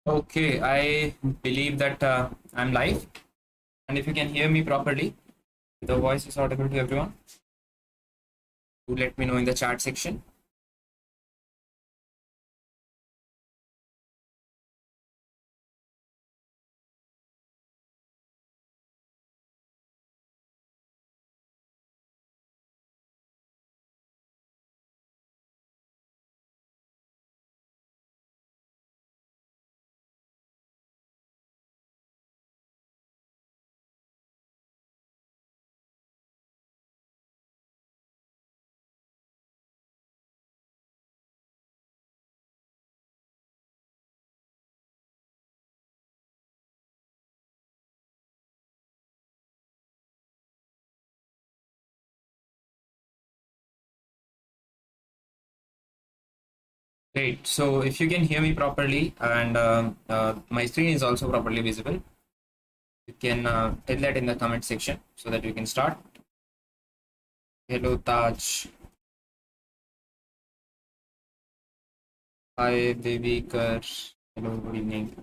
Okay, I believe that I'm live, and if you can hear me properly, the voice is audible to everyone. Do let me know in the chat section. Great. So if you can hear me properly and my screen is also properly visible, you can tell that in the comment section so that we can start. Hello, Taj. Hi, Devikar. Hello, good evening.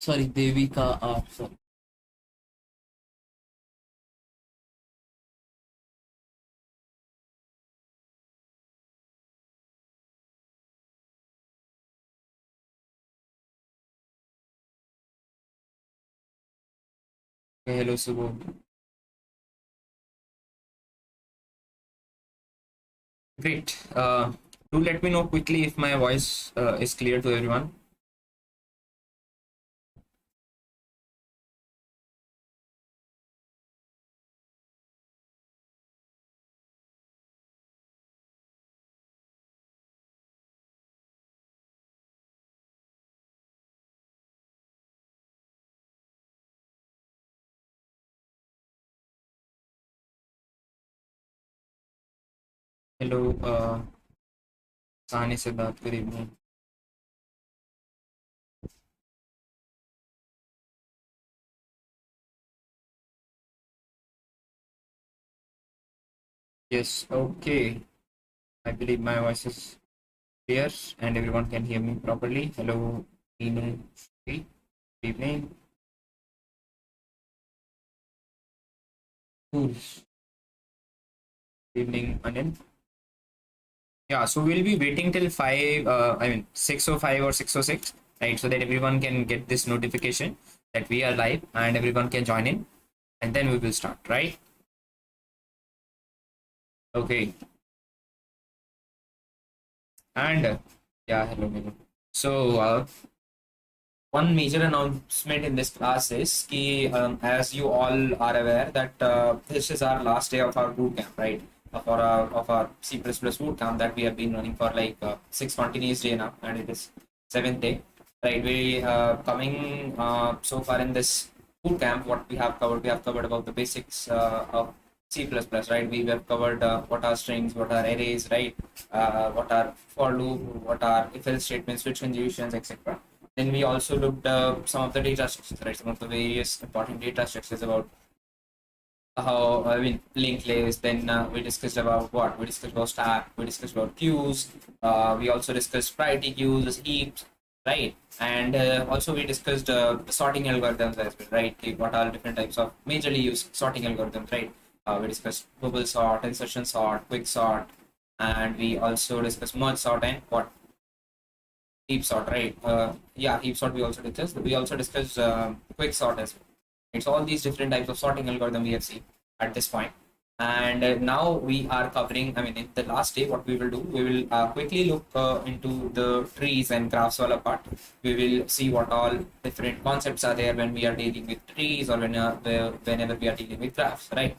Sorry, Devika. Sorry. Okay, hello, Subho. Great. Do let me know quickly if my voice is clear to everyone. Hello, Sahani Siddharth. Good evening. Yes, okay. I believe my voice is clear and everyone can hear me properly. Hello, Inu. Good evening. Cool. Good evening, Anil. Yeah, so we'll be waiting till 5, 6:05 or 6:06, right? So that everyone can get this notification that we are live and everyone can join in and then we will start, right? Okay. And yeah, hello, hello. So, one major announcement in this class is कि, as you all are aware that this is our last day of our boot camp, right? Of our C++ boot camp that we have been running for like 6 continuous days now, and it is 7th day, right? We coming so far in this boot camp. What we have covered about the basics of C++, right? We have covered what are strings, what are arrays, right? What are for loop, what are if-else statements, switch conjugations, etc. Then we also looked some of the data structures, right? Some of the various important data structures about how, linked list. Then we discussed about what? We discussed about stack, we discussed about queues, we also discussed priority queues, heaps, right? And also we discussed the sorting algorithms as well, right? Like what are different types of majorly used sorting algorithms, right? We discussed global sort, insertion sort, quick sort, and we also discussed merge sort and what heap sort, right? Yeah, heap sort we also discussed. We also discussed quick sort as well. It's all these different types of sorting algorithm we have seen at this point. And now we are covering, in the last day, what we will do, we will quickly look into the trees and graphs all part. We will see what all different concepts are there when we are dealing with trees or whenever we are dealing with graphs, right?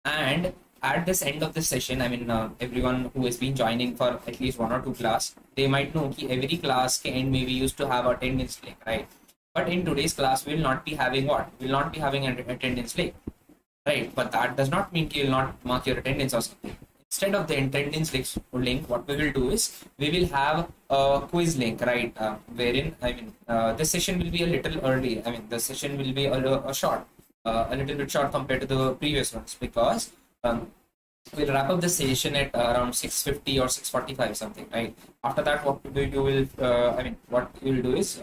And at this end of this session, everyone who has been joining for at least one or two class, they might know that every class can end maybe used to have attendance link, right? But in today's class, we will not be having what? We will not be having an attendance link, right? But that does not mean you will not mark your attendance or something. Instead of the attendance link, what we will do is we will have a quiz link, right? Wherein this session will be a little early. The session will be a short, a little bit short compared to the previous ones because we'll wrap up the session at around 6:50 or 6:45 something, right? After that, what you will, what you'll do is,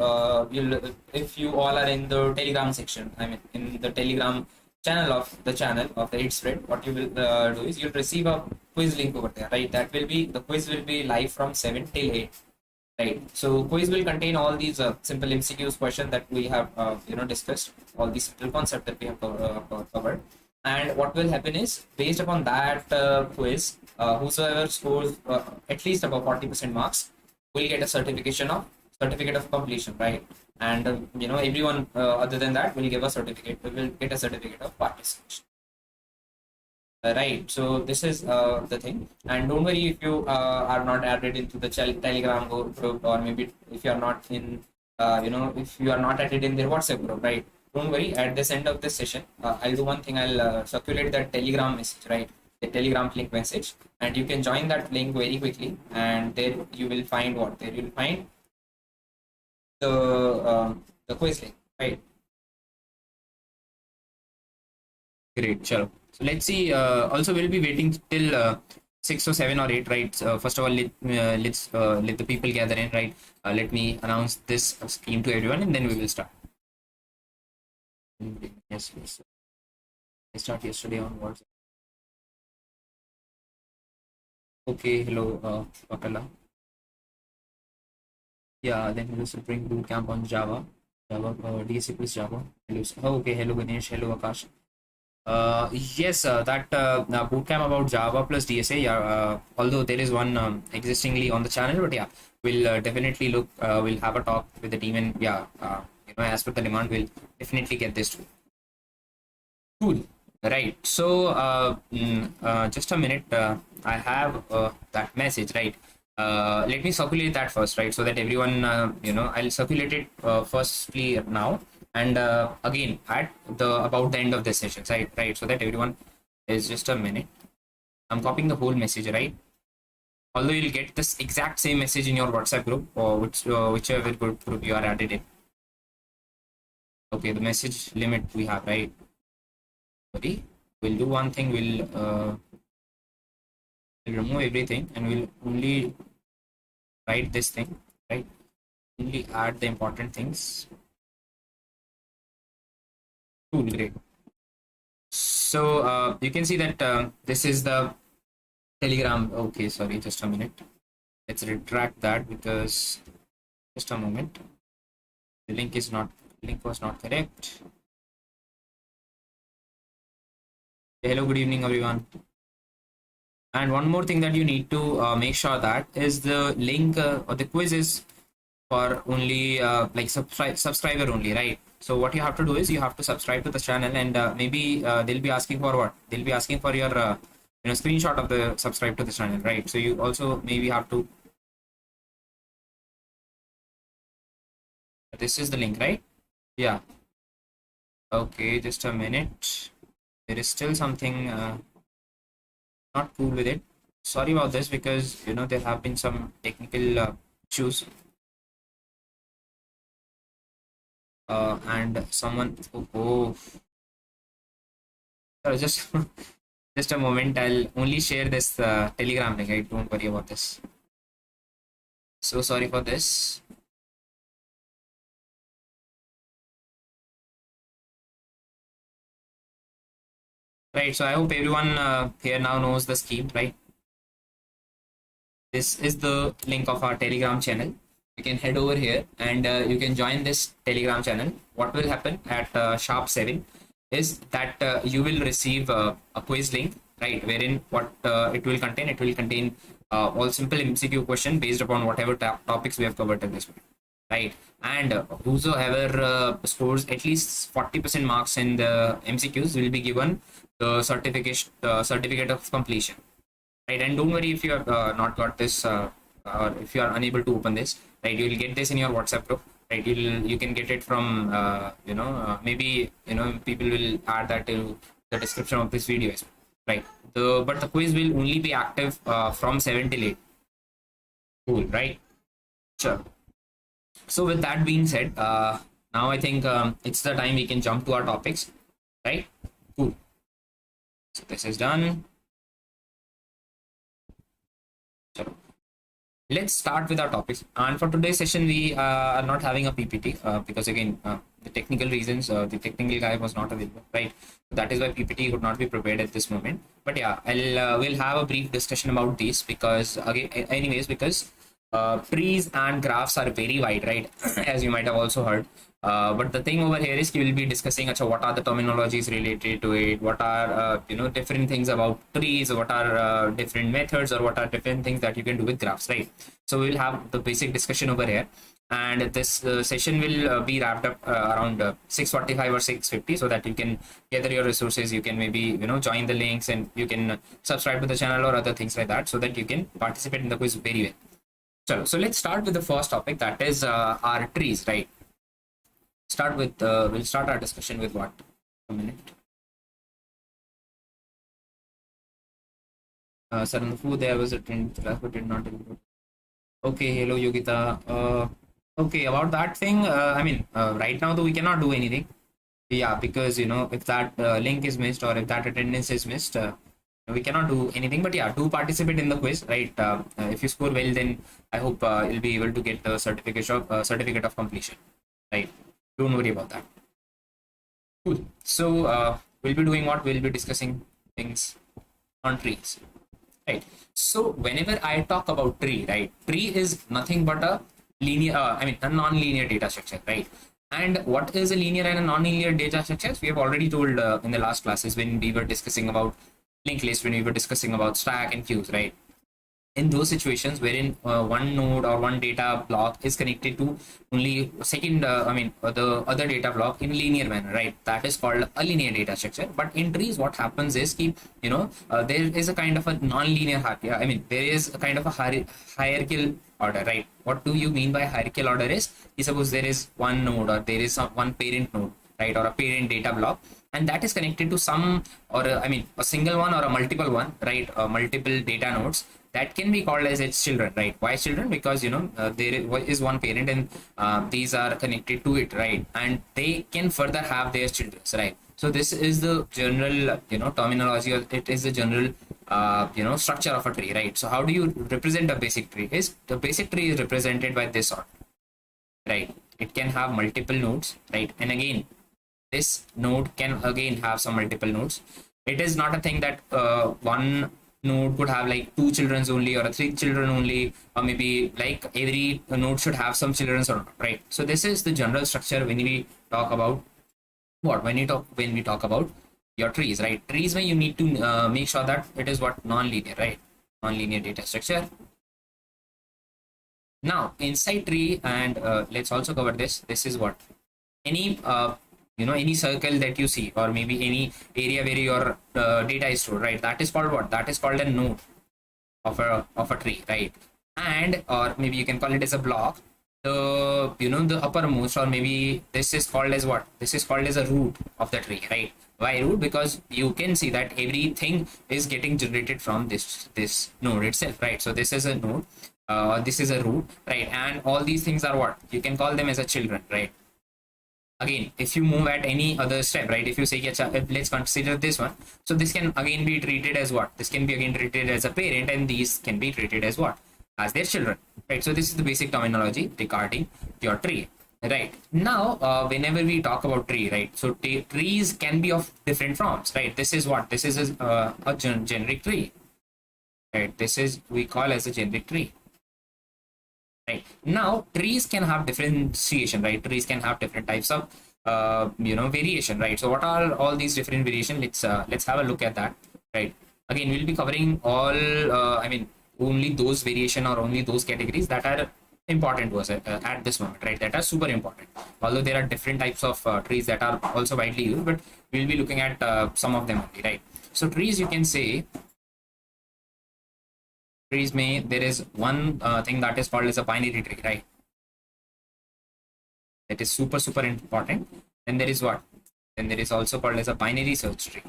if you all are in the Telegram section, in the Telegram channel of the edspread, what you will do is you'll receive a quiz link over there, right? The quiz will be live from 7 till 8. Right. So quiz will contain all these simple MCQs question that we have discussed, all these simple concepts that we have covered. And what will happen is, based upon that quiz, whosoever scores at least above 40% marks will get a certificate of completion, right? And everyone other than that will get a certificate of participation. Right, so this is the thing, and don't worry if you are not added into the Telegram group, or maybe if you are not in if you are not added in their WhatsApp group, right? Don't worry, at this end of this session, I'll do one thing. I'll circulate that Telegram message, right? The Telegram link message, and you can join that link very quickly, and there you will find the quiz link, right? Great, sure. So let's see. Also, we'll be waiting till 6 or 7 or 8, right? First of all, let's let the people gather in, right? Let me announce this scheme to everyone, and then we will start. Yes. I started yesterday on WhatsApp. Okay, hello, Pakala. Yeah, then we'll bring bootcamp on Java, DSA plus Java. Hello. Oh, okay, hello Ganesh, hello Akash. Yes, that bootcamp about Java plus DSA. Yeah, although there is one existingly on the channel, but yeah, we'll definitely look. We'll have a talk with the team, and yeah, as per the demand, we'll definitely get this too. Cool. Right. So, just a minute. I have that message, right? Let me circulate that first, right? So that everyone, I'll circulate it firstly now, and again at about the end of the session, right? So that everyone is, just a minute. I'm copying the whole message, right? Although you'll get this exact same message in your WhatsApp group, or whichever group you are added in. Okay, the message limit we have, right? Sorry, we'll do one thing. We'll remove everything, and we'll only write this thing, right? Only add the important things. Cool, great. So you can see that this is the Telegram. Okay, sorry, just a minute. Let's retract that, because just a moment. The link was not correct. Hello, good evening, everyone. And one more thing that you need to make sure that is the link or the quiz is for only like subscriber only, right? So what you have to do is you have to subscribe to the channel, and maybe they'll be asking for what? They'll be asking for your screenshot of the subscribe to the channel, right? So you also maybe have to. This is the link, right? Yeah. Okay, just a minute. There is still something not cool with it. Sorry about this, because there have been some technical issues. And someone, just just a moment. I'll only share this Telegram link, right? Don't worry about this. So sorry for this. Right, so I hope everyone here now knows the scheme, right? This is the link of our Telegram channel. You can head over here, and you can join this Telegram channel. What will happen at sharp 7 is that you will receive a quiz link, right? Wherein what it will contain all simple MCQ question based upon whatever topics we have covered in this one, right? And whosoever scores at least 40% marks in the MCQs will be given the certificate of completion, right? And don't worry if you have not got this, or if you are unable to open this, right? You will get this in your WhatsApp group, right? You can get it from maybe people will add that to the description of this video as well, right? But the quiz will only be active from 7 till 8. Cool, right? Sure. So with that being said, now I think it's the time we can jump to our topics, right? Cool. So this is done. Chalo. Let's start with our topics. And for today's session, we are not having a PPT because again, the technical reasons, the technical guy was not available, right? That is why PPT would not be prepared at this moment. But yeah, we'll have a brief discussion about this because again, anyways, because trees and graphs are very wide, right? As you might have also heard. But the thing over here is we will be discussing what are the terminologies related to it, what are different things about trees, what are different methods, or what are different things that you can do with graphs, right? So we'll have the basic discussion over here, and this session will be wrapped up around 6:45 or 6:50, so that you can gather your resources. You can maybe join the links, and you can subscribe to the channel or other things like that, so that you can participate in the quiz very well. So let's start with the first topic, that is our trees, right? We'll start our discussion with what? A minute. Saranfu, there was a trend class, but did not include. Okay, hello Yogita. Okay, about that thing, right now though we cannot do anything. Yeah, because if that link is missed or if that attendance is missed, we cannot do anything. But yeah, do participate in the quiz, right? If you score well, then I hope you'll be able to get the certificate of completion, right? Don't worry about that. Cool. So we'll be doing what? We'll be discussing things on trees, right? So whenever I talk about tree, right? Tree is nothing but a linear, a non-linear data structure, right? And what is a linear and a non-linear data structures? We have already told in the last classes when we were discussing about linked list, when we were discussing about stack and queues, right? In those situations wherein one node or one data block is connected to only the other data block in linear manner, right? That is called a linear data structure. But in trees, what happens is there is a kind of a non-linear there is a kind of a hierarchical order, right? What do you mean by hierarchical order is suppose there is one node or there is one parent node, right, or a parent data block, and that is connected to some or a single one or a multiple one, right? Multiple data nodes that can be called as its children, right? Why children? Because there is one parent and these are connected to it, right? And they can further have their children, right? So this is the general terminology, or it is the general structure of a tree, right? So how do you represent a basic tree? Is the basic tree is represented by this sort, right? It can have multiple nodes, right? And again, this node can again have some multiple nodes. It is not a thing that one node could have like two children only or three children only, or maybe like every node should have some children or not, right? So this is the general structure when we talk about when we talk about your trees, right? Trees, when you need to make sure that it is what? Non-linear, right? Non-linear data structure. Now inside tree, and let's also cover this is what? Any any circle that you see, or maybe any area where your data is stored, right? That is called what? That is called a node of a tree, right? And or maybe you can call it as a block. The uppermost, or maybe this is called as what? This is called as a root of the tree, right? Why root? Because you can see that everything is getting generated from this node itself, right? So this is a node, this is a root, right? And all these things are what? You can call them as a children, right? Again, if you move at any other step, right? If you say, let's consider this one. So this can again be treated as what? This can be again treated as a parent, and these can be treated as what? As their children, right? So this is the basic terminology regarding your tree, right? Now, whenever we talk about tree, right? So trees can be of different forms, right? This is what? This is a generic tree, right? This is we call as a generic tree. Right now, trees can have differentiation, right? Trees can have different types of variation, right? So what are all these different variation? Let's have a look at that, right? Again, we'll be covering all only those variation or only those categories that are important to us at this moment, right? That are super important. Although there are different types of trees that are also widely used, but we'll be looking at some of them only, right? So trees, you can say trees there is one thing that is called as a binary tree, right? That is super important. Then there is what? Then there is also called as a binary search tree,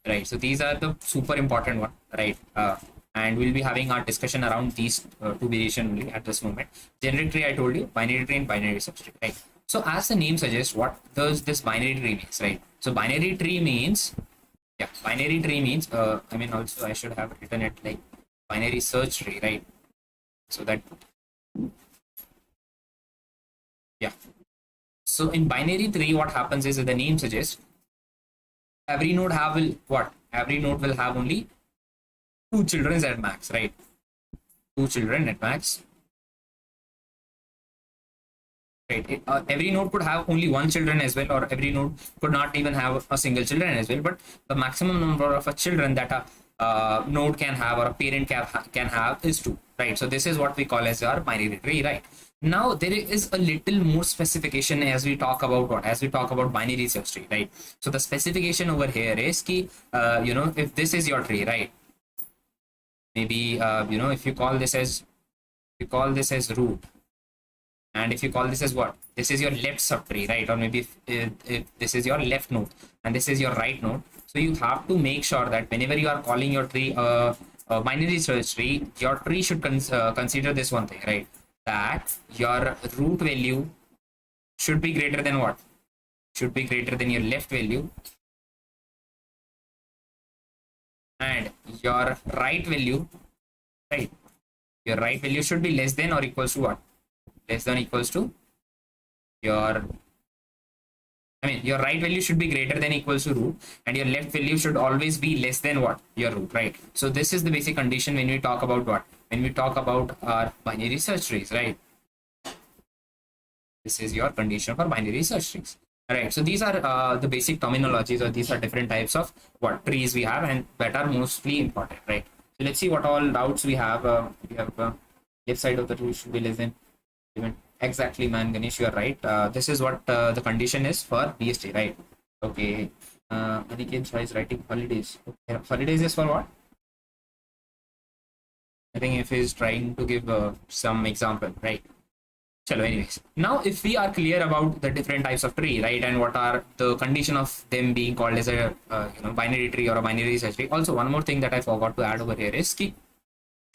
right? So these are the super important one, right? And we'll be having our discussion around these two variation only at this moment. Generic tree, I told you, binary tree and binary search tree, right? So as the name suggests, what does this binary tree means, right? So binary tree means, binary tree means also I should have written it like binary search tree, right? So that, yeah. So in binary tree, what happens is, the name suggests, every node have will what? Every node will have only two children at max, right? Two children at max. Right. Every node could have only one children as well, or every node could not even have a single children as well. But the maximum number of children that a node can have, or a parent can have, is two. Right. So this is what we call as our binary tree. Right. Now there is a little more specification as we talk about what? As we talk about binary search tree. Right. So the specification over here is ki, if this is your tree, right? Maybe if you call this as root. And if you call this as what? This is your left subtree, right? Or maybe if this is your left node and this is your right node. So you have to make sure that whenever you are calling your tree a binary search tree, your tree should consider this one thing, right? That your root value should be greater than what? Should be greater than your left value. And your right value, right? Your right value should be less than or equals to what? Less than equals to your, your right value should be greater than equals to root, and your left value should always be less than what? Your root, right? So this is the basic condition when we talk about what? When we talk about our binary search trees, right? This is your condition for binary search trees. All right, so these are the basic terminologies, or these are different types of what trees we have, and that are mostly important, right? So let's see what all routes we have. We have left side of the tree should be less than. Exactly, man, Ganesh, you are right. This is what the condition is for BST, right? Okay. Aniket Shah is writing holidays. Okay. Holidays is for what? I think if he's trying to give some example, right? Chalo, anyways. Now, if we are clear about the different types of tree, right, and what are the condition of them being called as a binary tree or a binary search tree. Also, one more thing that I forgot to add over here is ki,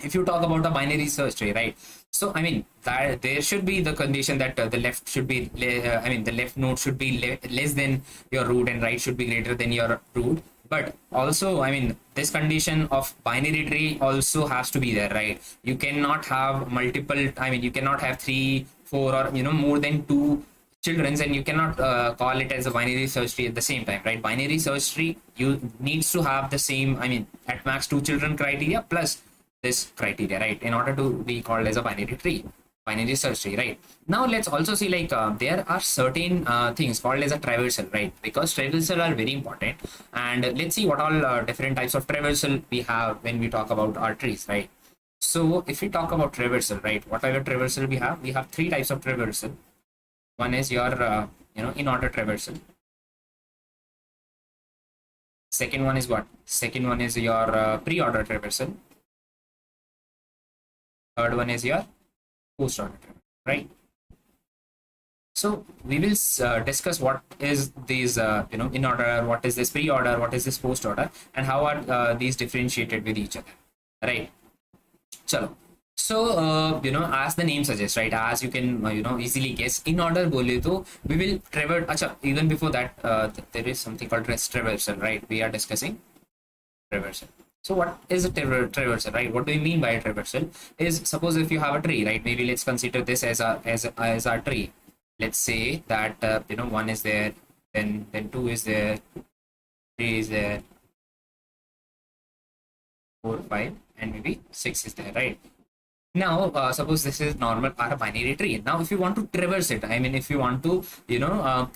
if you talk about a binary search tree, right? So that there should be the condition that the left should be, the left node should be less than your root, and right should be greater than your root. But also, this condition of binary tree also has to be there, right? You cannot have multiple. You cannot have 3, 4, or more than 2 children, and you cannot call it as a binary search tree at the same time, right? Binary search tree, you needs to have the same, at max 2 children criteria plus this criteria, right, in order to be called as a binary tree, binary search tree, right? Now let's also see, like, there are certain things called as a traversal, right? Because traversal are very important, and let's see what all different types of traversal we have when we talk about our trees, right? So if we talk about traversal, right, what type of traversal we have? We have 3 types of traversal. One is your in order traversal. Second one is what? Second one is your pre-order traversal. Third one is your post-order, right? So we will discuss what is these, in order, what is this pre-order, what is this post-order, and how are these differentiated with each other, right? Chalo. So, as the name suggests, right, as you can, easily guess, in order bole to, we will traverse. Acha, even before that, there is something called traversal, right? We are discussing traversal. So what is a traversal, right? What do we mean by a traversal? Is, suppose if you have a tree, right? Maybe let's consider this as our tree. Let's say that 1 is there, then 2 is there, 3 is there, 4, 5, and maybe 6 is there, right? Now, suppose this is normal or a binary tree. Now, if you want to traverse it, if you want to,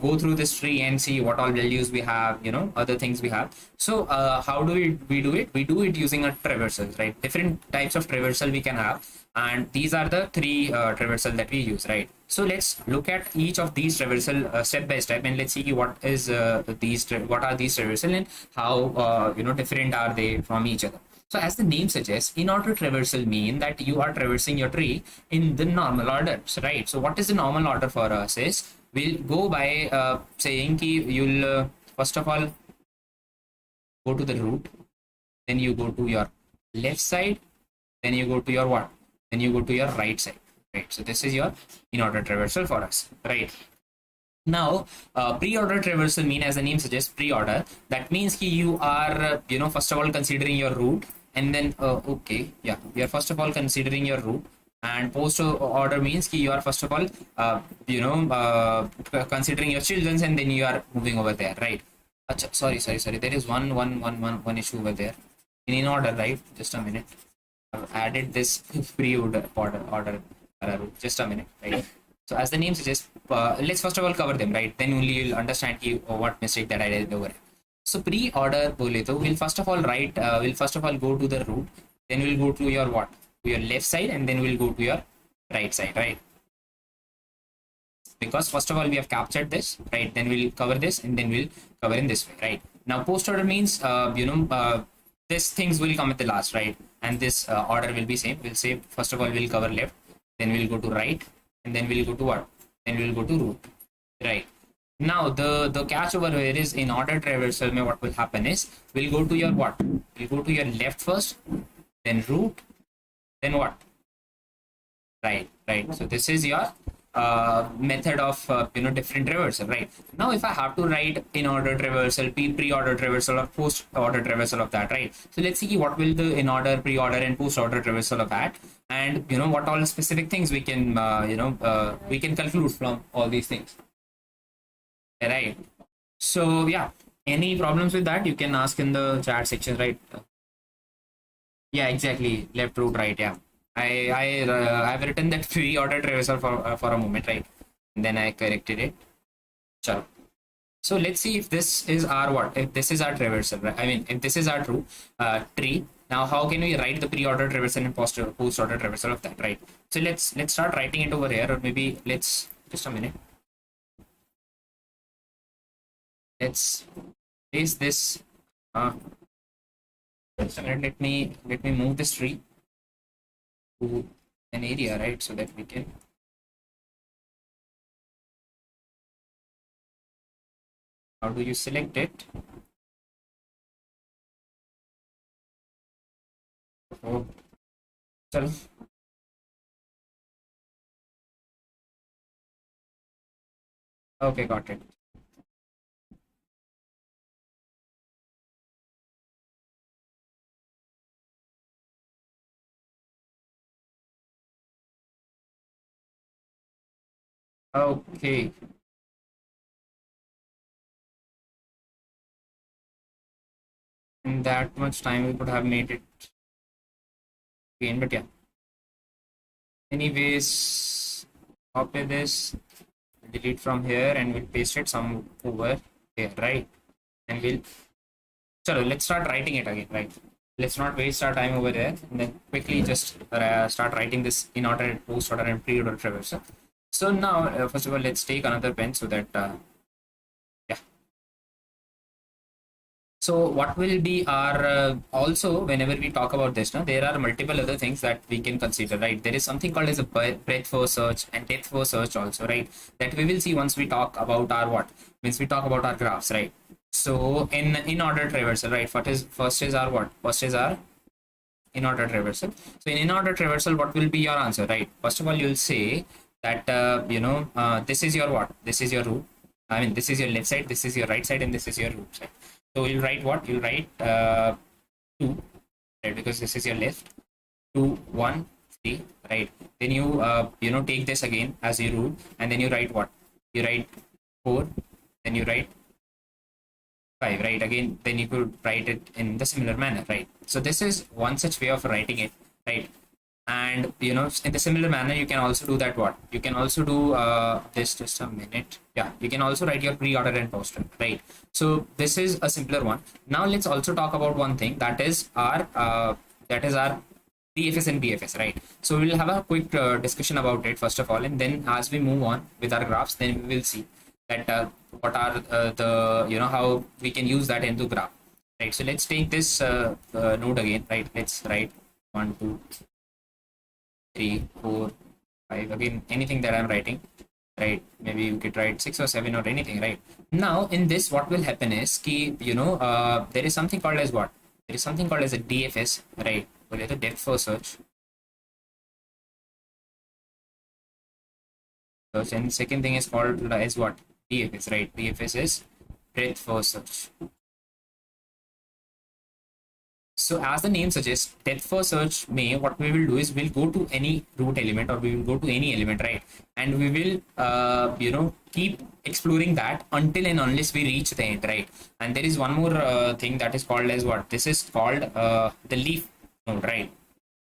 go through this tree and see what all values we have, other things we have. So, how do we do it? We do it using a traversal, right? Different types of traversal we can have, and these are the 3 traversal that we use, right? So let's look at each of these traversal step by step, and let's see what is what are these traversal, and how different are they from each other. So as the name suggests, in-order traversal mean that you are traversing your tree in the normal order, right? So what is the normal order for us is, we'll go by saying ki you'll first of all go to the root, then you go to your left side, then you go to your what? Then you go to your right side, right? So this is your in-order traversal for us, right? Now, pre-order traversal mean, as the name suggests, pre-order. That means ki you are, first of all considering your root, and then we are first of all considering your root, And post order means ki you are first of all considering your children's, and then you are moving over there, right? Achha, sorry, there is one issue over there in order, right? Just a minute. I've added this order just a minute, right? So as the name suggests, let's first of all cover them, right? Then only you'll understand what mistake that I did over. So pre-order bole to we'll first of all go to the root, then we'll go to your what? To your left side, and then we'll go to your right side, right? Because first of all we have captured this, right? Then we'll cover this, and then we'll cover in this way, right? Now post order means these things will come at the last, right? And this order will be same. We'll say first of all we'll cover left, then we'll go to right, and then we'll go to what? Then we'll go to root, right? Now the catch over here is in order traversal, what will happen is we'll go to your what? We'll go to your left first, then root, then what? Right. So this is your method of different traversal, right? Now if I have to write in order traversal, pre-order traversal, or post order traversal of that, right? So let's see what will the in order, pre-order, and post order traversal of that, and what all specific things we can we can conclude from all these things, right? So yeah, any problems with that you can ask in the chat section, right? Yeah, exactly, left, root, right. Yeah, I've written that pre-order traversal for a moment, right? And then I corrected it. So let's see if this is our what? If this is our traversal, right? I mean, if this is our true tree. Now, how can we write the pre-order traversal and post-order traversal of that, right? So let's start writing it over here, or maybe let's just a minute. Let's place this. Just a minute. Let me move this tree to an area, right, so that we can how do you select it? Oh, okay, got it. Okay. In that much time we could have made it again, but yeah. Anyways, copy this, delete from here, and we'll paste it some over here, right? And let's start writing it again, right? Let's not waste our time over there, and then quickly just start writing this in order, post order, and pre-order traversal. So now, first of all, let's take another pen so that yeah. So what will be our also whenever we talk about this, now there are multiple other things that we can consider, right? There is something called as a breadth first search and depth first search also, right? That we will see once we talk about our what? Means we talk about our graphs, right? So in order traversal, right? First is our what? First is our in order traversal. So in order traversal, what will be your answer, right? First of all, you'll say that this is your what? This is your root. I mean, this is your left side, this is your right side, and this is your root side. So you'll write what? You'll write 2, right? Because this is your left. 2, 1, 3, right? Then you take this again as your root, and then you write what? You write 4, then you write 5, right? Again, then you could write it in the similar manner, right? So this is one such way of writing it, right? And in the similar manner, you can also do that what? You can also do this, just a minute. Yeah, you can also write your pre-order and post-order, right? So this is a simpler one. Now let's also talk about one thing, that is our DFS and BFS, right? So we'll have a quick discussion about it first of all, and then as we move on with our graphs, then we will see that what are the how we can use that into graph, right? So let's take this node again, right? Let's write 1, 2, 3, 4, 5, again anything that I'm writing, right? Maybe you could write 6 or 7 or anything, right? Now in this, what will happen is there is something called as what? There is something called as a DFS, right? Or the depth first search. And second thing is called as what? DFS, right? DFS is breadth first search. So as the name suggests, depth first search may, what we will do is we'll go to any root element, or we will go to any element, right? And we will keep exploring that until and unless we reach the end, right? And there is one more thing that is called as what? This is called the leaf node, right?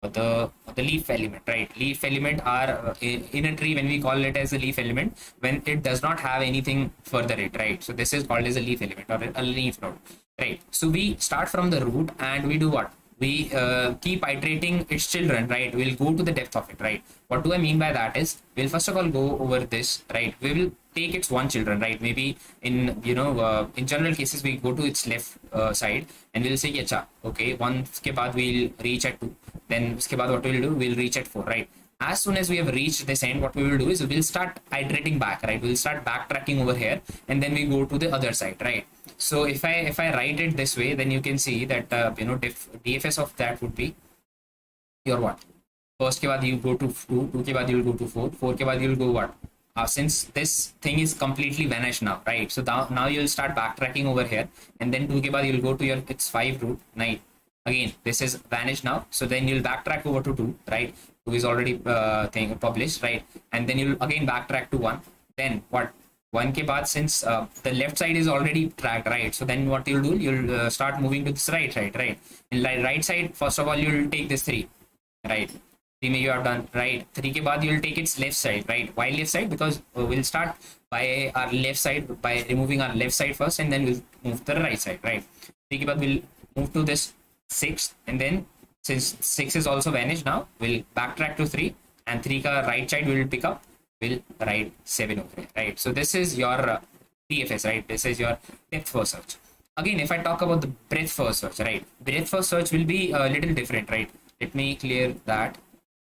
The leaf element, right? Leaf element are in a tree, when we call it as a leaf element, when it does not have anything further it, right? So this is called as a leaf element or a leaf node, right? So we start from the root and we do what? We keep iterating its children, right? We'll go to the depth of it, right? What do I mean by that is, we'll first of all go over this, right? We will take its one children, right? Maybe in in general cases we go to its left side and we'll say acha, okay, once ke baad we'll reach at 2, then uske baad what we'll do, we'll reach at 4, right? As soon as we have reached this end, what we will do is we'll start iterating back, right? We'll start backtracking over here and then we go to the other side, right? So if I write it this way, then you can see that DFS of that would be your what? First ke baad you go to 2, 2 ke baad you'll go to 4, 4 ke baad you'll go what? Since this thing is completely vanished now, right? So now you'll start backtracking over here, and then 2 ke baad you'll go to your its 5 root 9. Again, this is vanished now, so then you'll backtrack over to 2, right? 2 is already published, right? And then you'll again backtrack to 1. Then what? 1 ke baad, since the left side is already tracked, right? So then what you'll do, you'll start moving to this right side, right? In right side, first of all, you'll take this 3, right? 3 you have done, right? 3 ke baad you'll take its left side, right? Why left side? Because we'll start by our left side, by removing our left side first, and then we'll move to the right side, right? 3 ke baad we'll move to this 6, and then since 6 is also vanished now, we'll backtrack to 3, and 3 ka right side will pick up, we'll write 7 over here, right? So this is your DFS, right? This is your depth first search. Again, if I talk about the breadth first search, right? Breadth first search will be a little different, right? Let me clear that.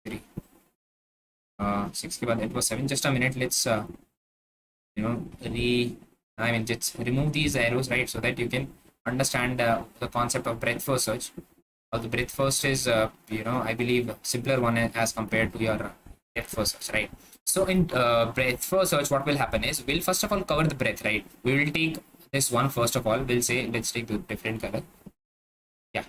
3 6 ke baad it was 7. Just a minute, let's just remove these arrows, right? So that you can understand the concept of breadth first search. The breadth first is I believe simpler one as compared to your depth first search, right? So in breadth first search, what will happen is, we'll first of all cover the breadth, right? We will take this one first of all. We'll say, let's take the different color, yeah,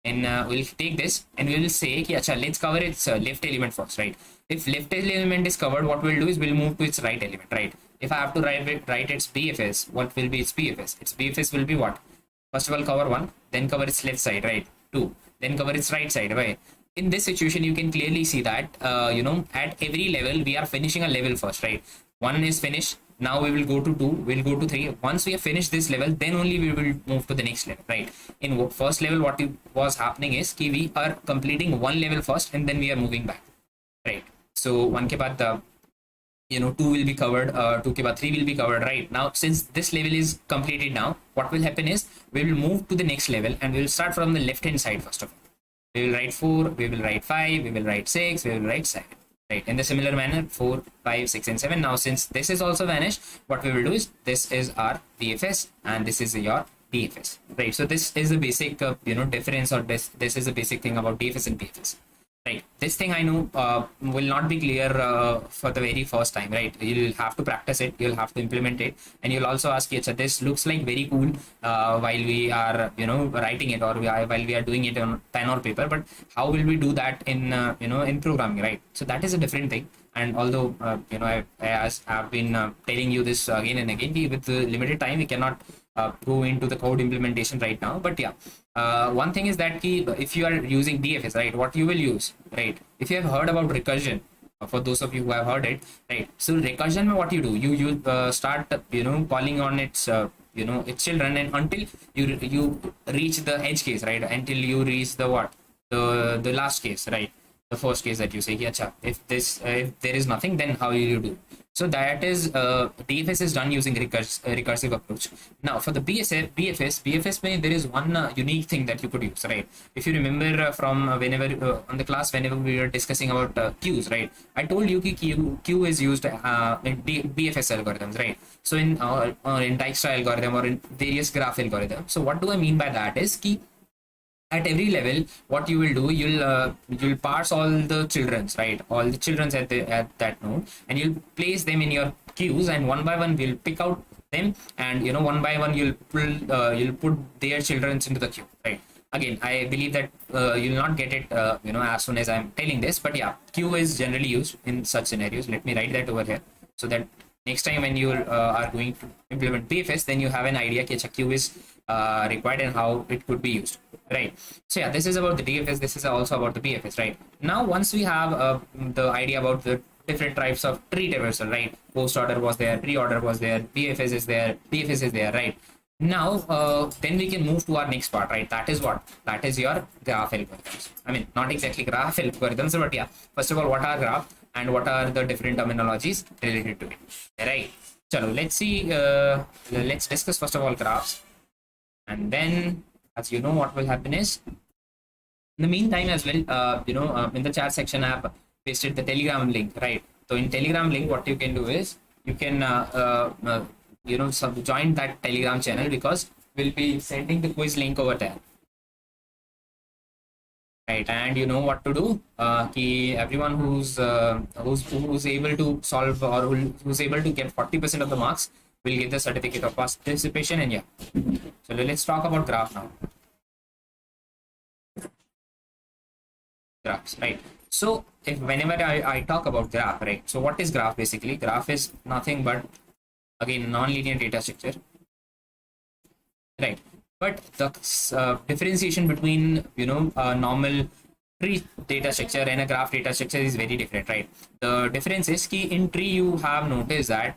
and we'll take this and we will say ki, acha, let's cover its left element first, right? If left element is covered, what we'll do is we'll move to its right element, right? If I have to write its BFS, what will be its BFS? Its BFS will be what? First of all, cover 1, then cover its left side, right? 2, then cover its right side, right? In this situation, you can clearly see that at every level we are finishing a level first, right? 1 is finished, now we will go to 2, we'll go to 3. Once we have finished this level, then only we will move to the next level, right? In first level, what was happening is we are completing one level first and then we are moving back, right? So 1 ke baad 2 will be covered, 2 ke baad 3 will be covered, right? Now since this level is completed, now what will happen is we will move to the next level and we will start from the left hand side first of all. We will write 4, we will write 5, we will write 6, we will write 7, right? In the similar manner, 4, 5, 6 and 7. Now since this is also vanished, what we will do is, this is our DFS and this is your DFS, right? So this is the basic difference, or this is the basic thing about DFS and BFS, right? This thing I know will not be clear for the very first time, right? You'll have to practice it, you'll have to implement it, and you'll also ask, yes, this looks like very cool while we are writing it, or while we are doing it on pen or paper, but how will we do that in in programming, right? So that is a different thing. And although I've been telling you this again and again, with the limited time we cannot go into the code implementation right now, but yeah, one thing is that if you are using DFS, right, what you will use, right? If you have heard about recursion, for those of you who have heard it, right? So recursion, what you do, you start calling on its its children, and until you reach the edge case, right? Until you reach the what, the last case, right? The first case that you say, acha, if there is nothing, then how will you do? So that is DFS is done using recursive approach. Now for the BFS there is one unique thing that you could use, right? If you remember from whenever on the class, whenever we were discussing about queues, right? I told you queue is used in BFS algorithms, right? So in Dijkstra algorithm or in various graph algorithms. So what do I mean by that is at every level, what you will do, you'll parse all the childrens, right? All the childrens at that node, and you'll place them in your queues, and one by one we'll pick out them, and one by one you'll put their childrens into the queue, right? again, I believe that you'll not get it, as soon as I'm telling this. But yeah, Q is generally used in such scenarios. Let me write that over here so that next time when you are going to implement BFS, then you have an idea that Q is required and how it could be used, right? So yeah, this is about the DFS. This is also about the BFS, right? Now, once we have the idea about the different types of tree traversal, right? Post order was there, pre order was there, BFS is there, DFS is there, right? Now, then we can move to our next part, right? That is what? That is your graph algorithms. I mean, not exactly graph algorithms, but yeah. First of all, what are graph and what are the different terminologies related to it, right? So let's see. Let's discuss first of all graphs, and then, as you know, what will happen is, in the meantime as well, in the chat section, I have pasted the Telegram link, right? So in Telegram link, what you can do is you can join that Telegram channel, because we'll be sending the quiz link over there, right? And you know what to do. Everyone who's able to solve, or who's able to get 40% of the marks will get the certificate of participation. And yeah, so let's talk about graph now. Graphs, right? So if whenever I talk about graph, right? So what is graph? Basically, graph is nothing but, again, non-linear data structure, right? But the differentiation between normal tree data structure and a graph data structure is very different, right? The difference is key in tree you have noticed that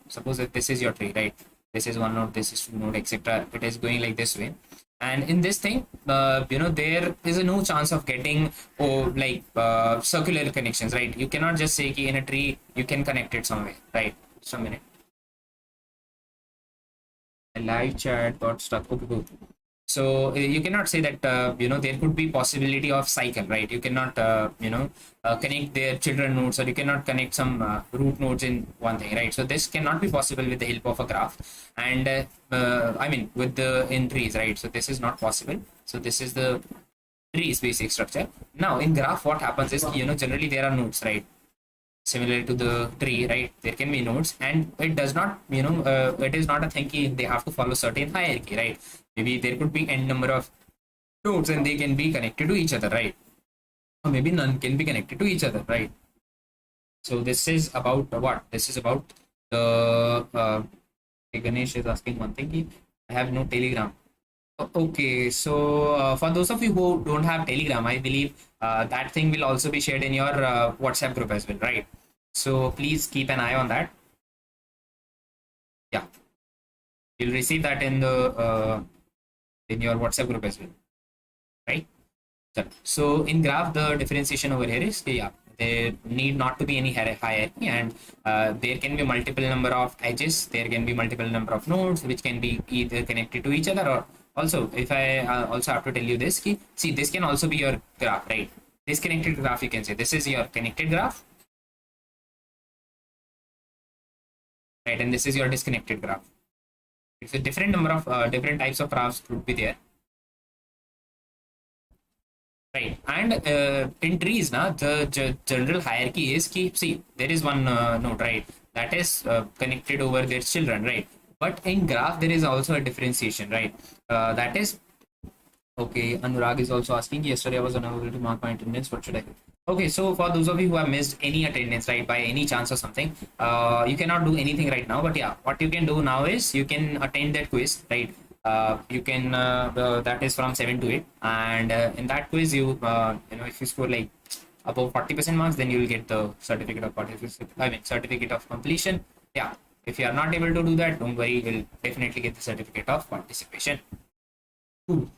suppose that this is your tree, right? This is one node, this is two node, etc. It is going like this way, and in this thing, there is no chance of getting circular connections, right? You cannot just say key in a tree you can connect it somewhere, right? Just a minute. Live chat got stuck. Okay, good. So you cannot say that there could be possibility of cycle, right? You cannot connect their children nodes, or you cannot connect some root nodes in one thing, right? So this cannot be possible with the help of a graph, and I mean with the in trees, right? So this is not possible. So this is the tree's basic structure. Now in graph, what happens is generally there are nodes, right? Similar to the tree, right? There can be nodes, and it does not, it is not a thing they have to follow certain hierarchy, right? Maybe there could be n number of nodes and they can be connected to each other, right? Or maybe none can be connected to each other, right? So this is about what? This is about the Ganesh is asking one thing. I have no Telegram. Okay, so for those of you who don't have Telegram, I believe that thing will also be shared in your WhatsApp group as well, right? So please keep an eye on that. Yeah, you'll receive that in the in your WhatsApp group as well, right? So in graph, the differentiation over here is, yeah, there need not to be any hierarchy, and there can be multiple number of edges. There can be multiple number of nodes which can be either connected to each other, or also, if I also have to tell you this, see, this can also be your graph, right? This connected graph, you can say this is your connected graph, right? And this is your disconnected graph. It's a different number of different types of graphs could be there, right? And in trees, now the general hierarchy is see, there is one node, right? That is connected over their children, right? But in graph, there is also a differentiation, right? That is, okay, Anurag is also asking, yesterday I was unable to mark my attendance, what should I do? Okay, so for those of you who have missed any attendance, right, by any chance or something, you cannot do anything right now. But yeah, what you can do now is you can attend that quiz, right? You can that is from 7 to 8, and in that quiz, you if you score like above 40% marks, then you will get the certificate of participation. I mean, certificate of completion. Yeah, if you are not able to do that, don't worry, you'll definitely get the certificate of participation.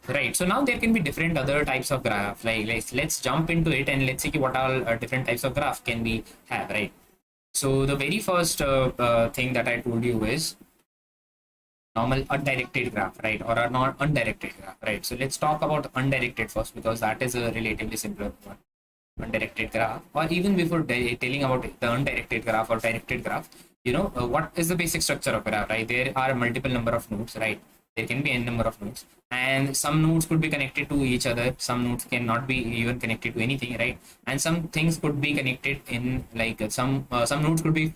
Right, so now there can be different other types of graph. Like let's jump into it and let's see what all different types of graph can we have, right? So the very first thing that I told you is normal undirected graph, right? Or a non undirected graph, right? So let's talk about undirected first, because that is a relatively simpler one. Undirected graph, or even before telling about the undirected graph or directed graph, what is the basic structure of graph, right? There are multiple number of nodes, right? There can be n number of nodes, and some nodes could be connected to each other, some nodes cannot be even connected to anything, right? And some things could be connected in like some nodes could be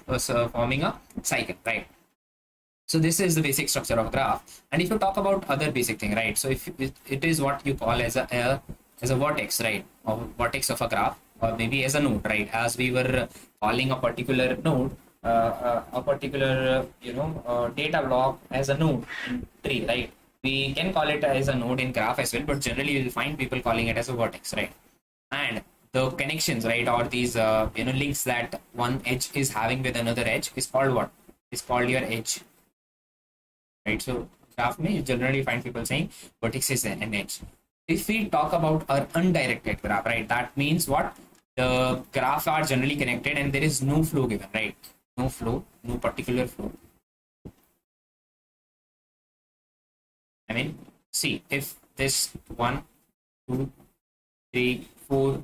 forming a cycle, right? So this is the basic structure of graph. And if you talk about other basic thing, right? So if it is what you call as a vertex, right? Or vertex of a graph, or maybe as a node, right? As we were calling a particular node, a particular data block as a node in tree, right? We can call it as a node in graph as well, but generally you'll find people calling it as a vertex, right? And the connections, right, or these links that one edge is having with another edge is called what? Is called your edge, right? So graph may you generally find people saying vertex is an edge. If we talk about our undirected graph, right, that means what? The graphs are generally connected and there is no flow given, right? No flow, no particular flow. I mean, see, if this 1, 2, 3, 4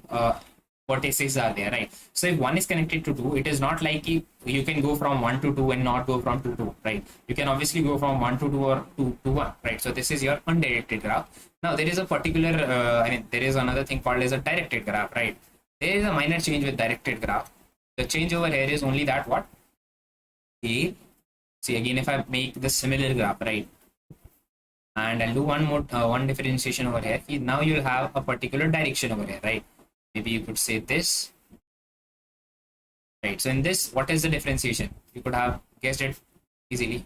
vertices are there, right? So if one is connected to 2, it is not like you can go from 1 to 2 and not go from 2 to 2, right? You can obviously go from 1 to 2 or 2 to 1, right? So this is your undirected graph. Now there is a particular, there is another thing called as a directed graph, right? There is a minor change with directed graph. The change over here is only that what? See again, if I make the similar graph, right? And I'll do one more, one differentiation over here. Now you'll have a particular direction over here, right? Maybe you could say this, right? So in this, what is the differentiation? You could have guessed it easily.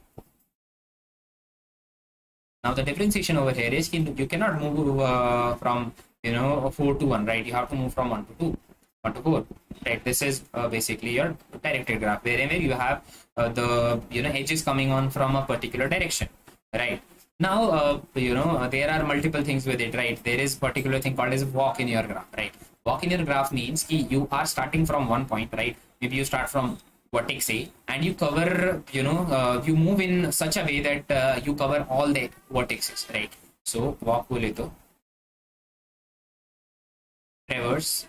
Now the differentiation over here is you cannot move from 4 to 1, right? You have to move from 1 to 2, 1 to 4, right? This is basically your directed graph, wherever you have the edges coming on from a particular direction, right? Now there are multiple things with it, right? There is particular thing called as walk in your graph, right? Walk in your graph means you are starting from one point, right? Maybe you start from vertex A and you cover, you move in such a way that you cover all the vertices, right? So walk bole to traverse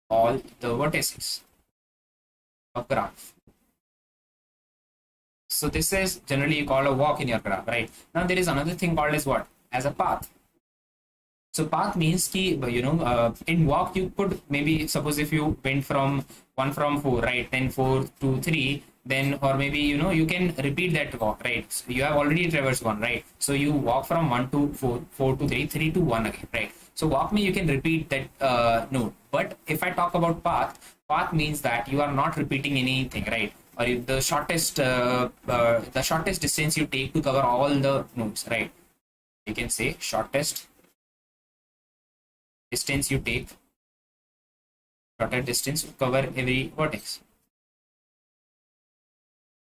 all the vertices of graph. So this is generally called a walk in your graph, right? Now there is another thing called as what? As a path. So path means ki, in walk you could maybe suppose if you went from 1 from 4, right? Then 4 to 3, then or maybe you can repeat that walk, right? So you have already traversed 1, right? So you walk from 1 to 4, 4 to 3, 3 to 1 again, right? So walk me you can repeat that node. But if I talk about path means that you are not repeating anything, right? Or the shortest distance you take to cover all the nodes, right? You can say shortest distance you take, shorter distance to cover every vertex.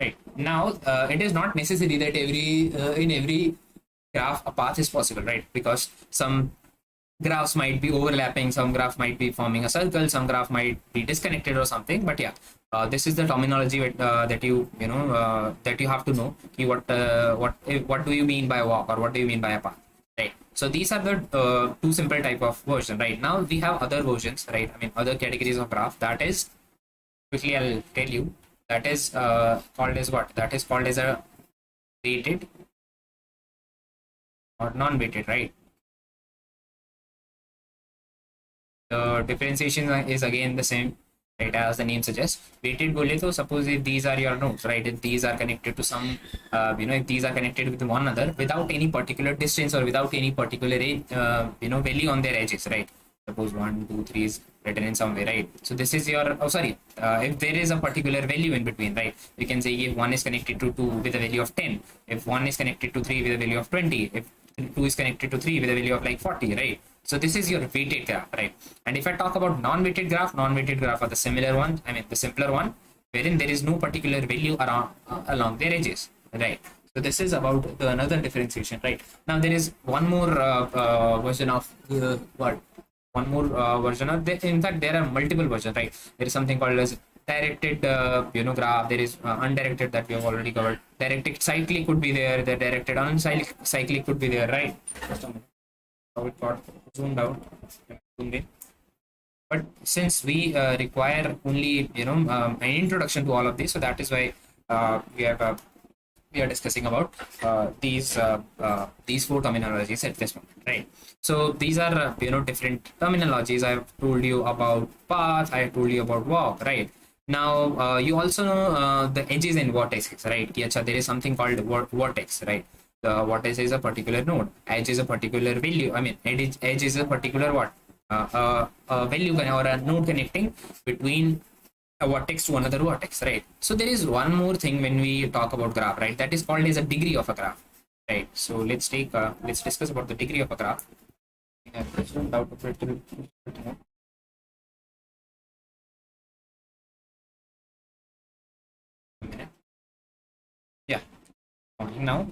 Right now, it is not necessary that in every graph a path is possible, right? Because some graphs might be overlapping, some graph might be forming a circle, some graph might be disconnected or something. But yeah, this is the terminology that you have to know. What do you mean by walk or what do you mean by a path? Right. So these are the two simple type of version. Right now we have other versions, right? I mean other categories of graph. That is quickly I'll tell you. That is called as what? That is called as a weighted or non-weighted, right? The differentiation is again the same, right, as the name suggests. Weighted bole to suppose if these are your nodes, right, if these are connected to some if these are connected with one another without any particular distance or without any particular value on their edges, right? Suppose 1, 2, 3 is written in some way, right? So this is your if there is a particular value in between, right, we can say if 1 is connected to 2 with a value of 10, if 1 is connected to 3 with a value of 20, if 2 is connected to 3 with a value of like 40, right? So this is your weighted graph, right? And if I talk about non-weighted graph are the similar one, I mean the simpler one, wherein there is no particular value around along their edges, right? So this is about another differentiation, right? Now there is one more version of one more version of in fact there are multiple versions, right? There is something called as directed graph. There is undirected that we have already covered. Directed cyclic could be there, the directed uncyclic could be there, right? Just a minute. How it got zoomed out, zoomed in. But since we require only an introduction to all of these, so that is why we are discussing about these four terminologies at this moment, right? So these are different terminologies. I have told you about path, I have told you about walk, right? Now, you also know the edges and vertices, right? There is something called vertex, right? The vertex is a particular node, edge is a particular value. I mean, edge is a particular what? A value or a node connecting between a vertex to another vertex, right? So there is one more thing when we talk about graph, right? That is called as a degree of a graph, right? So let's discuss about the degree of a graph. Yeah, there's no doubt about it. A minute. Yeah, counting now.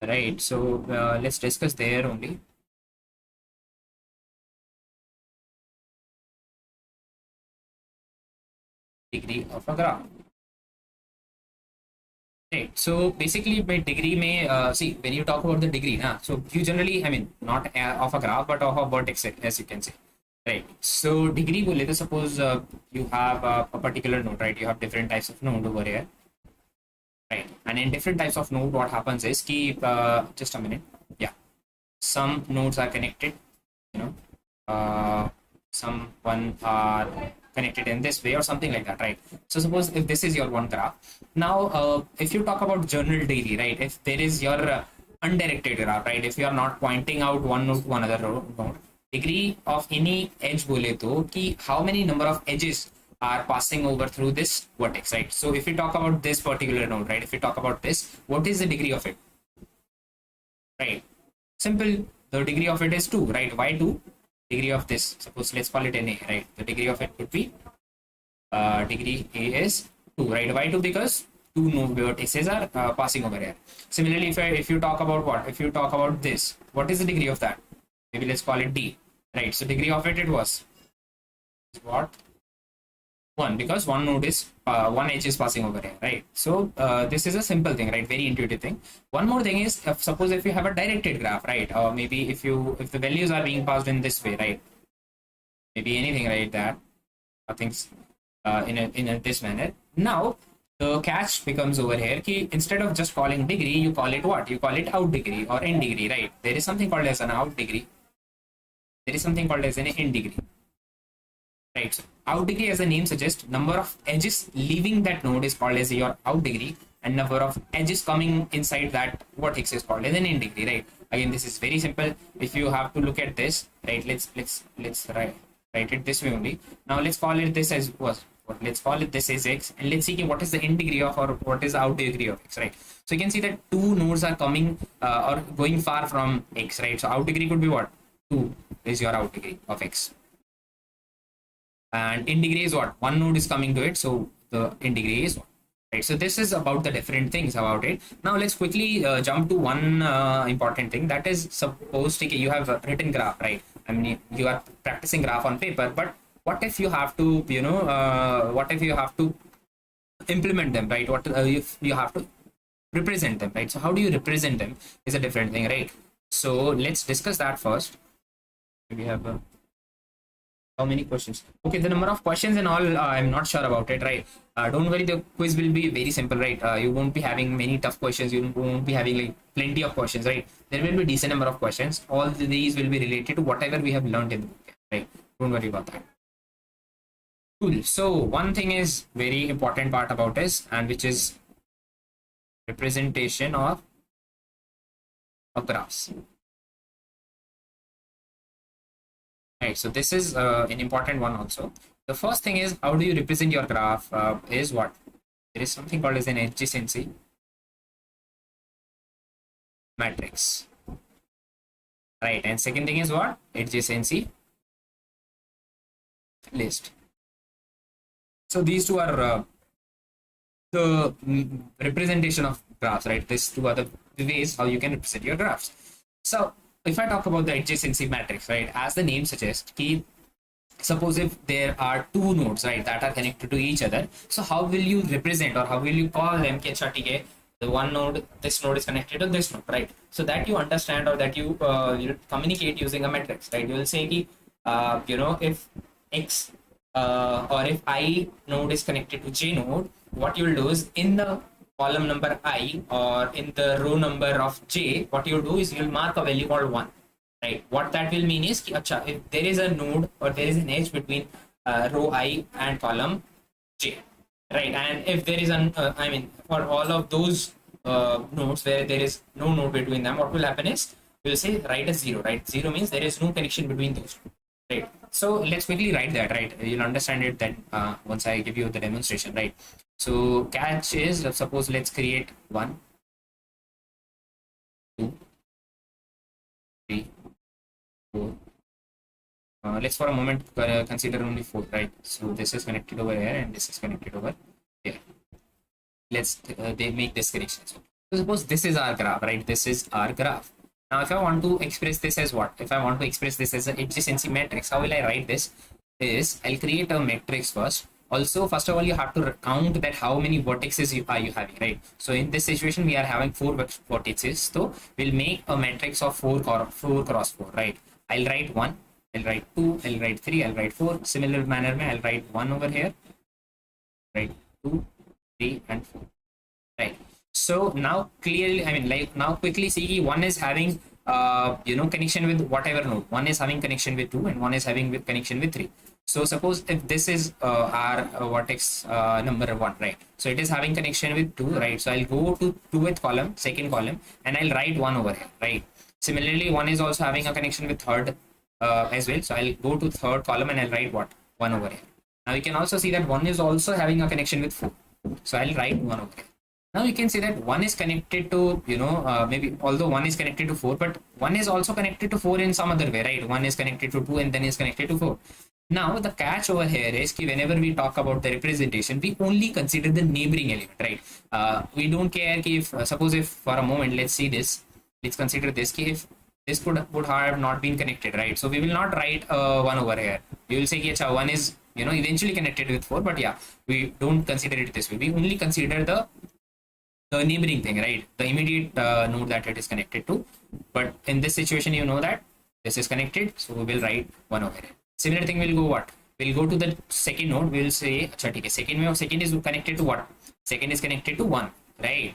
Right. So let's discuss there only. Degree of a graph. Right. So basically, by degree may see when you talk about the degree, so you generally, I mean, not of a graph, but of a vertex, as you can say. Right. So degree, let us suppose you have a particular node, right? You have different types of node over here, right? And in different types of node, what happens is keep just a minute. Yeah, some nodes are connected, you know, some one are connected in this way or something like that, right? So suppose if this is your one graph, now if you talk about journal degree, right? If there is your undirected graph, right? If you are not pointing out one node to another node, degree of any edge bole to ki how many number of edges are passing over through this vertex, right? So if we talk about this particular node, right? If we talk about this, what is the degree of it, right? Simple. The degree of it is 2, right? Why 2? Degree of this, suppose let's call it an A, right? The degree of it would be degree A is 2, right? Why 2? Because two node vertices are passing over here. Similarly, if you talk about what? If you talk about this, what is the degree of that? Maybe let's call it D, right? So degree of it was what? 1, because one node is one edge is passing over here, right? So this is a simple thing, right? Very intuitive thing. One more thing is, suppose if you have a directed graph, right? Or maybe if the values are being passed in this way, right? Maybe anything like that, things in this manner. Now the catch becomes over here ki instead of just calling degree, you call it what? You call it out degree or in degree, right? There is something called as an out degree. There is something called as an in degree. Right. So out degree, as the name suggests, number of edges leaving that node is called as your out degree, and number of edges coming inside that vertex is called as an in degree. Right. Again, this is very simple. If you have to look at this, right? Let's write it this way only. Now let's call it this as was. Let's call it this as x, and let's see what is the in degree of or what is out degree of x. Right. So you can see that two nodes are coming or going far from x. Right. So out degree could be what? 2 is your out degree of x. And in degree is what? One node is coming to it, so the in degree is 1, right? So this is about the different things about it. Now let's quickly jump to one important thing, that is, suppose you have a written graph, right? I mean, you are practicing graph on paper, but what if you have to, what if you have to implement them, right? What if you have to represent them, right? So how do you represent them is a different thing, right? So let's discuss that first. We have how many questions? Okay, the number of questions and all, I'm not sure about it, right? Don't worry, the quiz will be very simple, right? You won't be having many tough questions. You won't be having like plenty of questions, right? There will be decent number of questions. All these will be related to whatever we have learned in the book, right? Don't worry about that. Cool. So one thing is very important part about this, and which is representation of graphs. Right, so this is an important one also. The first thing is, how do you represent your graph is what? There is something called as an adjacency matrix. Right, and second thing is what? Adjacency list. So these two are the representation of graphs, right? These two are the ways how you can represent your graphs. So if I talk about the adjacency matrix, right, as the name suggests, suppose if there are two nodes, right, that are connected to each other, so how will you represent or how will you call them? The one node, this node is connected to this node, right? So that you understand or that you communicate using a matrix, right? You will say if x or if I node is connected to j node, what you will do is in the column number I or in the row number of j, what you do is you'll mark a value called 1, right? What that will mean is, acha, if there is a node or there is an edge between row I and column J, right? And if there is an, I mean, for all of those nodes where there is no node between them, what will happen is we'll say write as zero, right? Zero means there is no connection between those two, right? So let's quickly write that, right? You'll understand it then once I give you the demonstration, right? So catch is, suppose let's create 1, 2, 3, 4. Let's for a moment consider only 4, right? So this is connected over here and this is connected over here. Let's they make this connection. So suppose this is our graph, right? This is our graph. Now if I want to express this as what? If I want to express this as an adjacency matrix, how will I write this? Is I'll create a matrix first. Also, first of all, you have to count that how many vertices are you having, right? So in this situation, we are having 4 vertices. So we'll make a matrix of 4 cross 4, right? I'll write 1, I'll write 2, I'll write 3, I'll write 4. Similar manner, I'll write 1 over here, right? 2, 3, and 4, right? So now clearly, I mean, like now quickly see, one is having connection with whatever node. One is having connection with 2 and one is having with connection with 3. So suppose if this is our vertex number 1, right? So it is having connection with 2, right? So I'll go to 2th column, second column, and I'll write 1 over here, right? Similarly, 1 is also having a connection with 3rd as well. So I'll go to 3rd column and I'll write what? 1 over here. Now you can also see that 1 is also having a connection with 4. So I'll write 1 over here. Now you can see that 1 is connected to, maybe although 1 is connected to 4, but 1 is also connected to 4 in some other way, right? 1 is connected to 2 and then is connected to 4. Now the catch over here is that whenever we talk about the representation, we only consider the neighboring element, right? We don't care if, suppose if for a moment, let's see this, let's consider this, if this would have not been connected, right? So we will not write 1 over here. We will say that 1 is, eventually connected with 4, but yeah, we don't consider it this way. We only consider the neighboring thing, right? The immediate node that it is connected to. But in this situation, you know that this is connected, so we will write 1 over here. Similar thing will go what? We'll go to the second node. We'll say, second is connected to what? Second is connected to 1, right? You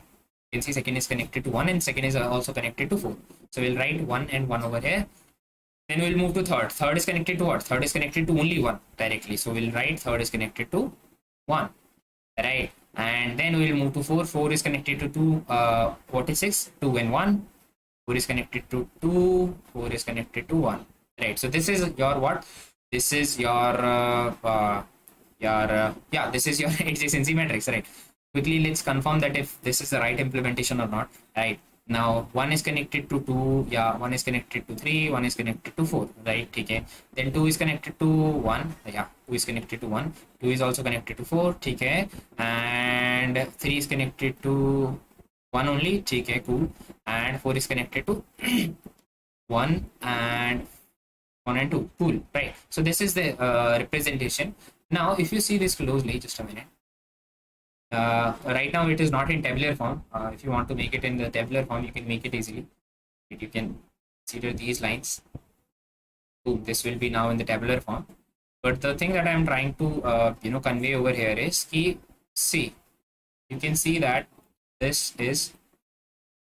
can see second is connected to 1 and second is also connected to 4. So we'll write 1 and 1 over here. Then we'll move to third. Third is connected to what? Third is connected to only 1 directly. So we'll write third is connected to 1, right? And then we'll move to 4. 4 is connected to 2 vertices, 2 and 1. 4 is connected to 2. 4 is connected to 1, right? So this is your what? This is your this is your adjacency matrix, right? Quickly let's confirm that if this is the right implementation or not, right? Now 1 is connected to 2, 1 is connected to 3, 1 is connected to 4, right? Okay. Then 2 is connected to 1, 2 is connected to 1, 2 is also connected to 4, okay, and 3 is connected to 1 only, okay, cool, and 4 is connected to 1 and 2, cool, right? So this is the representation. Now if you see this closely, just a minute, right now it is not in tabular form. If you want to make it in the tabular form, you can make it easily. You can consider these lines. Boom, this will be now in the tabular form. But the thing that I am trying to convey over here is key. See, you can see that this is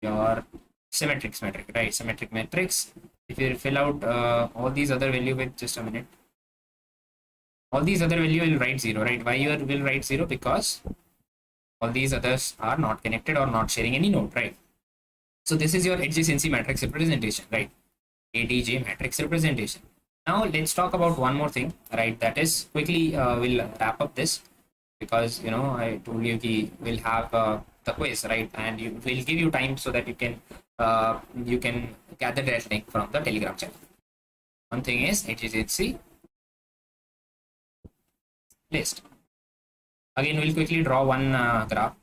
your symmetric matrix, right? Symmetric matrix. If you fill out all these other value with, just a minute, all these other value will write 0, right? Why you will write 0? Because all these others are not connected or not sharing any node, right? So this is your adjacency matrix representation, right? ADJ matrix representation. Now let's talk about one more thing, right? That is, quickly we'll wrap up this, because I told you we'll have the quiz, right? And we'll give you time so that you can gather that link from the Telegram channel. One thing is adjacency list. Again, we'll quickly draw one graph.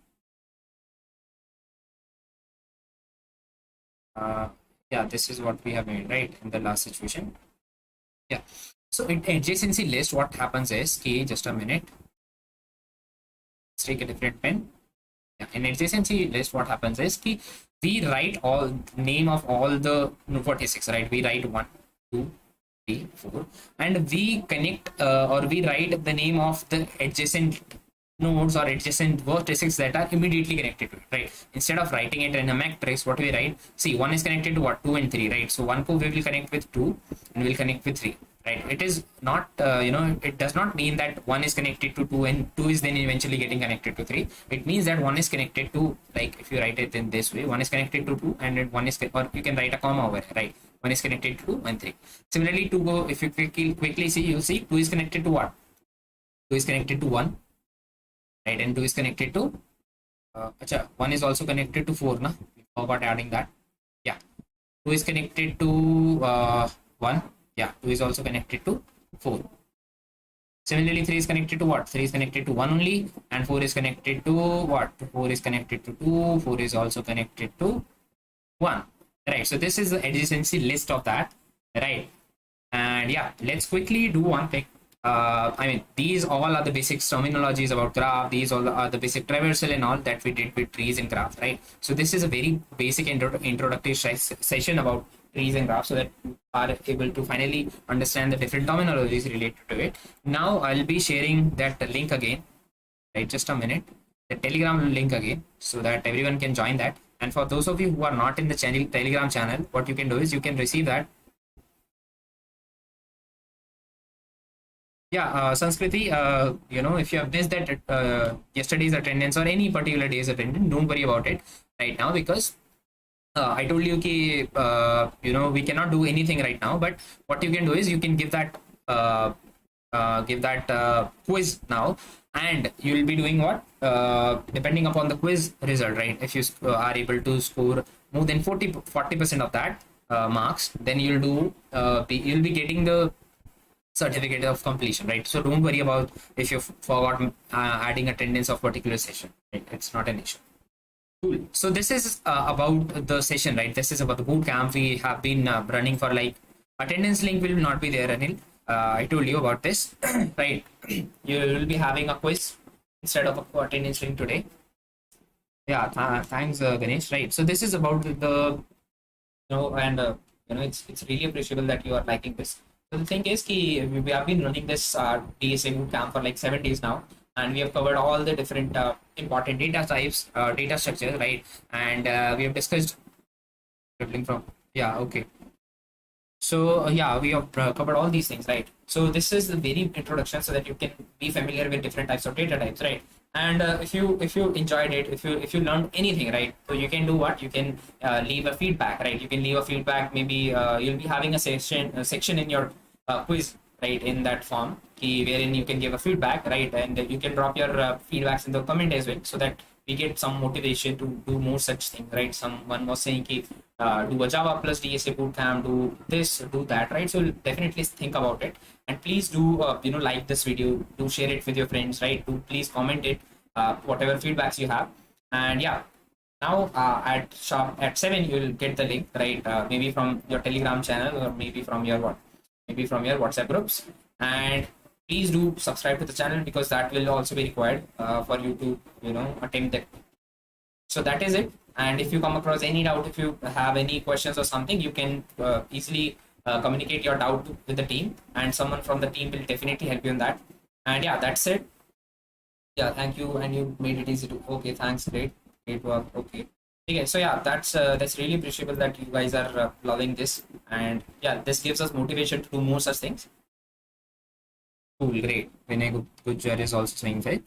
This is what we have made, right, in the last situation. Yeah. So in adjacency list, what happens is, just a minute. Let's take a different pen. Yeah. In adjacency list, what happens is we write all name of all the vertices, right? We write 1, 2, 3, 4, and we connect or we write the name of the adjacent nodes or adjacent vertices that are immediately connected to it, right? Instead of writing it in a matrix, what we write, see, one is connected to what, 2 and 3, right? So one cove we will connect with 2 and we'll connect with 3, right? It is not, it does not mean that one is connected to 2 and 2 is then eventually getting connected to 3. It means that one is connected to, like, if you write it in this way, one is connected to 2 and then one is, or you can write a comma over here, right? One is connected to 2 and 3. Similarly, to go, if you quickly see, you'll see 2 is connected to what? 2 is connected to 1, right? And 2 is connected to, 1 is also connected to 4, na? We forgot adding that. Yeah. 2 is connected to 1. Yeah, 2 is also connected to 4. Similarly, 3 is connected to what? 3 is connected to 1 only, and 4 is connected to what? 4 is connected to 2, 4 is also connected to 1. Right, so this is the adjacency list of that, right? And yeah, let's quickly do one thing. I mean, these all are the basic terminologies about graph. These all are the basic traversal and all that we did with trees and graphs, right? So this is a very basic introductory session about trees and graphs, so that you are able to finally understand the different terminologies related to it. Now I'll be sharing that link again, right? Just a minute, the Telegram link again, so that everyone can join that. And for those of you who are not in the Telegram channel, what you can do is you can receive that. Yeah, Sanskriti, if you have missed that yesterday's attendance or any particular day's attendance, don't worry about it right now, because I told you we cannot do anything right now. But what you can do is you can give that quiz now, and you will be doing what, depending upon the quiz result, right? If you are able to score more than 40% of that marks, then you'll be getting the certificate of completion, right? So don't worry about if you forgot adding attendance of particular session, right? It's not an issue. Cool. So this is about the session, right? This is about the boot camp. We have been running for, like, attendance link will not be there, Anil. I told you about this, right? You will be having a quiz instead of a attendance link today. Yeah, thanks, Ganesh. Right. So this is about the, it's really appreciable that you are liking this. So the thing is, we have been running this DSA Bootcamp for like 7 days now, and we have covered all the different important data types, data structures, right? And we have discussed from, yeah, okay. So yeah, we have covered all these things, right? So this is the very introduction, so that you can be familiar with different types of data types, right? And if you enjoyed it, if you learned anything, right, so you can do what, you can leave a feedback, right? You can leave a feedback. Maybe you'll be having a section in your quiz, right, in that form, wherein you can give a feedback, right? And you can drop your feedbacks in the comment as well, so that we get some motivation to do more such things, right? Someone was saying do a Java plus DSA bootcamp, do this, do that, right? So definitely think about it, and please do like this video, do share it with your friends, right? Do please comment it, whatever feedbacks you have. And yeah, now at 7 you will get the link, right? Maybe from your Telegram channel, or maybe from your WhatsApp groups. And please do subscribe to the channel, because that will also be required for you to attempt that. So that is it. And if you come across any doubt, if you have any questions or something, you can easily communicate your doubt with the team, and someone from the team will definitely help you in that. And yeah, that's it. Yeah, thank you. And you made it easy to, okay, thanks, great work. Okay, so yeah, that's really appreciable that you guys are loving this. And yeah, this gives us motivation to do more such things. Cool, great. Vinay Gujjar is also saying that.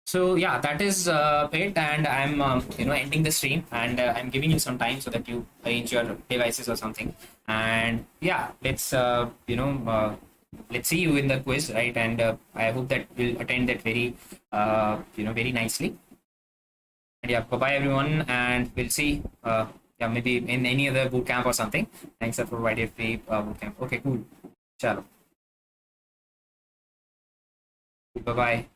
So yeah, that is it, and I'm ending the stream, and I'm giving you some time so that you arrange your devices or something. And yeah, let's see you in the quiz, right? And I hope that we'll attend that very very nicely. And yeah, bye bye everyone, and we'll see maybe in any other bootcamp or something. Thanks for providing free bootcamp. Okay, cool. Chalo. Bye bye.